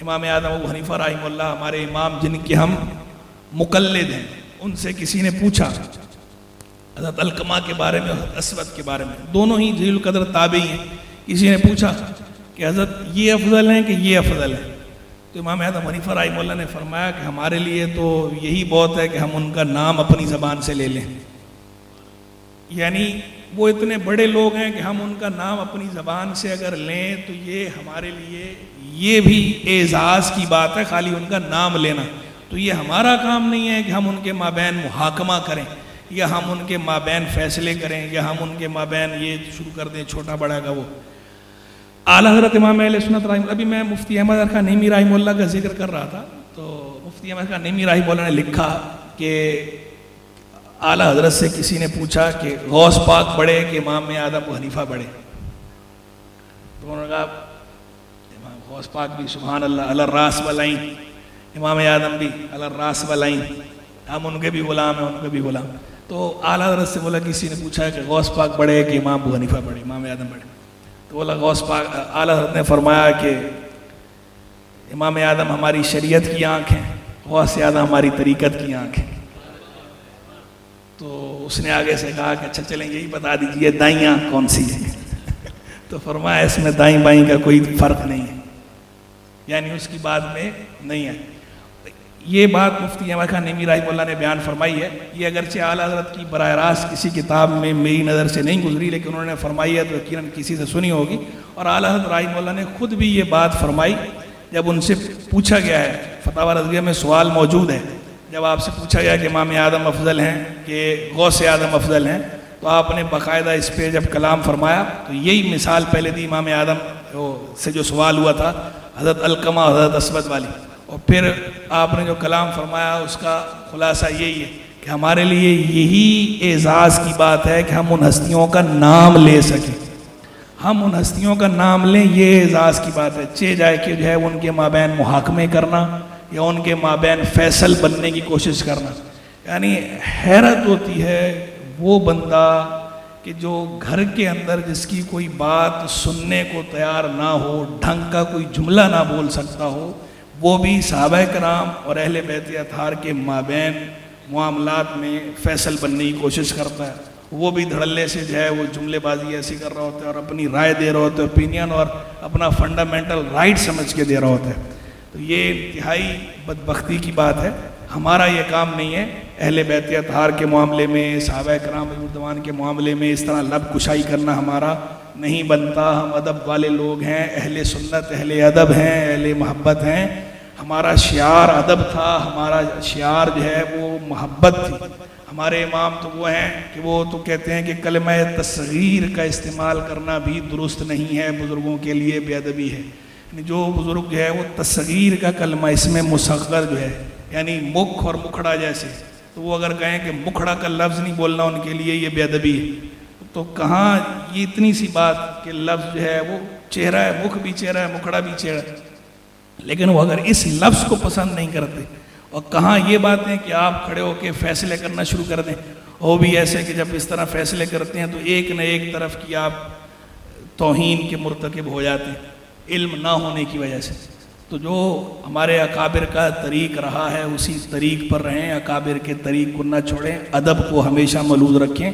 امام اعظم ابو حنیفہ رحمہ اللہ ہمارے امام جن کے ہم مقلد ہیں، ان سے کسی نے پوچھا حضرت علقمہ کے بارے میں، حضرت اسود کے بارے میں، دونوں ہی جلیل القدر تابعی ہیں. کسی نے پوچھا کہ حضرت یہ افضل ہیں کہ یہ افضل ہیں؟ تو امام اعظم حنیفہ رحمہ اللہ نے فرمایا کہ ہمارے لیے تو یہی بہت ہے کہ ہم ان کا نام اپنی زبان سے لے لیں. یعنی وہ اتنے بڑے لوگ ہیں کہ ہم ان کا نام اپنی زبان سے اگر لیں تو یہ ہمارے لیے یہ بھی اعزاز کی بات ہے، خالی ان کا نام لینا. تو یہ ہمارا کام نہیں ہے کہ ہم ان کے مابین محاکمہ کریں یا ہم ان کے مابین فیصلے کریں یا ہم ان کے مابین یہ شروع کر دیں چھوٹا بڑا کا وہ. اعلیٰ حضرت امام اہل سنت رحمہ اللہ، ابھی میں مفتی احمد خان نعیمی رحمہ اللہ کا ذکر کر رہا تھا، تو مفتی احمد خان نعیمی رحمہ اللہ نے لکھا کہ اعلیٰ حضرت سے کسی نے پوچھا کہ غوث پاک بڑے کہ امام اعظم ابو حنیفہ بڑے؟ تو انہوں نے کہا امام غوث پاک بھی سبحان اللہ علی الراس والعین، امام اعظم بھی علی الراس والعین، ہم ان کے بھی غلام ہیں، ان کے بھی غلام. تو اعلیٰ حضرت سے بولا کسی نے پوچھا کہ غوث پاک بڑے کہ امام ابو حنیفہ بڑے، امام اعظم بڑے؟ تو بولا غوث پاک، اعلیٰ حضرت نے فرمایا کہ امام اعظم ہماری شریعت کی آنکھ ہیں، غوث اعظم ہماری طریقت کی آنکھ ہیں. تو اس نے آگے سے کہا کہ اچھا چلیں یہی بتا دیجئے دائیں آنکھ کون سی ہے؟ تو فرمایا اس میں دائیں بائیں کا کوئی فرق نہیں ہے، یعنی اس کی بات میں نہیں ہے. یہ بات مفتی احمد خان نعیمی رحمہ اللہ نے بیان فرمائی ہے. یہ اگرچہ اعلیٰ حضرت کی براہ راست کسی کتاب میں میری نظر سے نہیں گزری، لیکن انہوں نے فرمائی ہے تو یقیناً کسی سے سنی ہوگی. اور اعلیٰ حضرت رحمہ اللہ نے خود بھی یہ بات فرمائی جب ان سے پوچھا گیا ہے، فتاوی رضویہ میں سوال موجود ہے، جب آپ سے پوچھا گیا کہ امام اعظم افضل ہیں کہ غوث اعظم افضل ہیں، تو آپ نے باقاعدہ اس پہ جب کلام فرمایا تو یہی مثال پہلے دی امام اعظم سے جو سوال ہوا تھا حضرت علقمہ حضرت اسود والی. اور پھر آپ نے جو کلام فرمایا اس کا خلاصہ یہی ہے کہ ہمارے لیے یہی اعزاز کی بات ہے کہ ہم ان ہستیوں کا نام لے سکیں، ہم ان ہستیوں کا نام لیں، یہ اعزاز کی بات ہے. چہ جائے کہ جو ہے ان کے مابین محاکمے کرنا یا ان کے مابین فیصل بننے کی کوشش کرنا. یعنی حیرت ہوتی ہے وہ بندہ کہ جو گھر کے اندر جس کی کوئی بات سننے کو تیار نہ ہو، ڈھنگ کا کوئی جملہ نہ بول سکتا ہو، وہ بھی صحابہ کرام اور اہل بیت اطہار کے مابین معاملات میں فیصل بننے کی کوشش کرتا ہے. وہ بھی دھڑلے سے جو ہے وہ جملے بازی ایسی کر رہا ہوتا ہے اور اپنی رائے دے رہا ہوتا ہے، اوپینین اور اپنا فنڈامنٹل رائٹ سمجھ کے دے رہا ہوتا ہے. تو یہ انتہائی بدبختی کی بات ہے. ہمارا یہ کام نہیں ہے اہل بیت اطہار کے معاملے میں، صحابہ کرام رضوان کے معاملے میں اس طرح لب کشائی کرنا ہمارا نہیں بنتا. ہم ادب والے لوگ ہیں، اہل سنت، اہل ادب ہیں، اہل محبت ہیں. ہمارا شعار ادب تھا، ہمارا شعار جو ہے وہ محبت تھی. ہمارے امام تو وہ ہیں کہ وہ تو کہتے ہیں کہ کلمہ تصغیر کا استعمال کرنا بھی درست نہیں ہے، بزرگوں کے لیے بے ادبی ہے. جو بزرگ جو ہے وہ تصغیر کا کلمہ، اس میں مصغر جو ہے یعنی مکھ اور مکھڑا جیسے، تو وہ اگر کہیں کہ مکھڑا کا لفظ نہیں بولنا ان کے لیے یہ بے ادبی ہے، تو کہاں یہ اتنی سی بات کہ لفظ جو ہے وہ چہرہ ہے، مکھ بھی چہرہ ہے، مکھڑا بھی چہرہ ہے، لیکن وہ اگر اس لفظ کو پسند نہیں کرتے. اور کہاں یہ بات ہے کہ آپ کھڑے ہو کے فیصلے کرنا شروع کر دیں. وہ بھی ایسے کہ جب اس طرح فیصلے کرتے ہیں تو ایک نہ ایک طرف کی آپ توہین کے مرتکب ہو جاتے ہیں علم نہ ہونے کی وجہ سے. تو جو ہمارے اکابر کا طریق رہا ہے اسی طریق پر رہیں، اکابر کے طریق کو نہ چھوڑیں، ادب کو ہمیشہ ملوز رکھیں.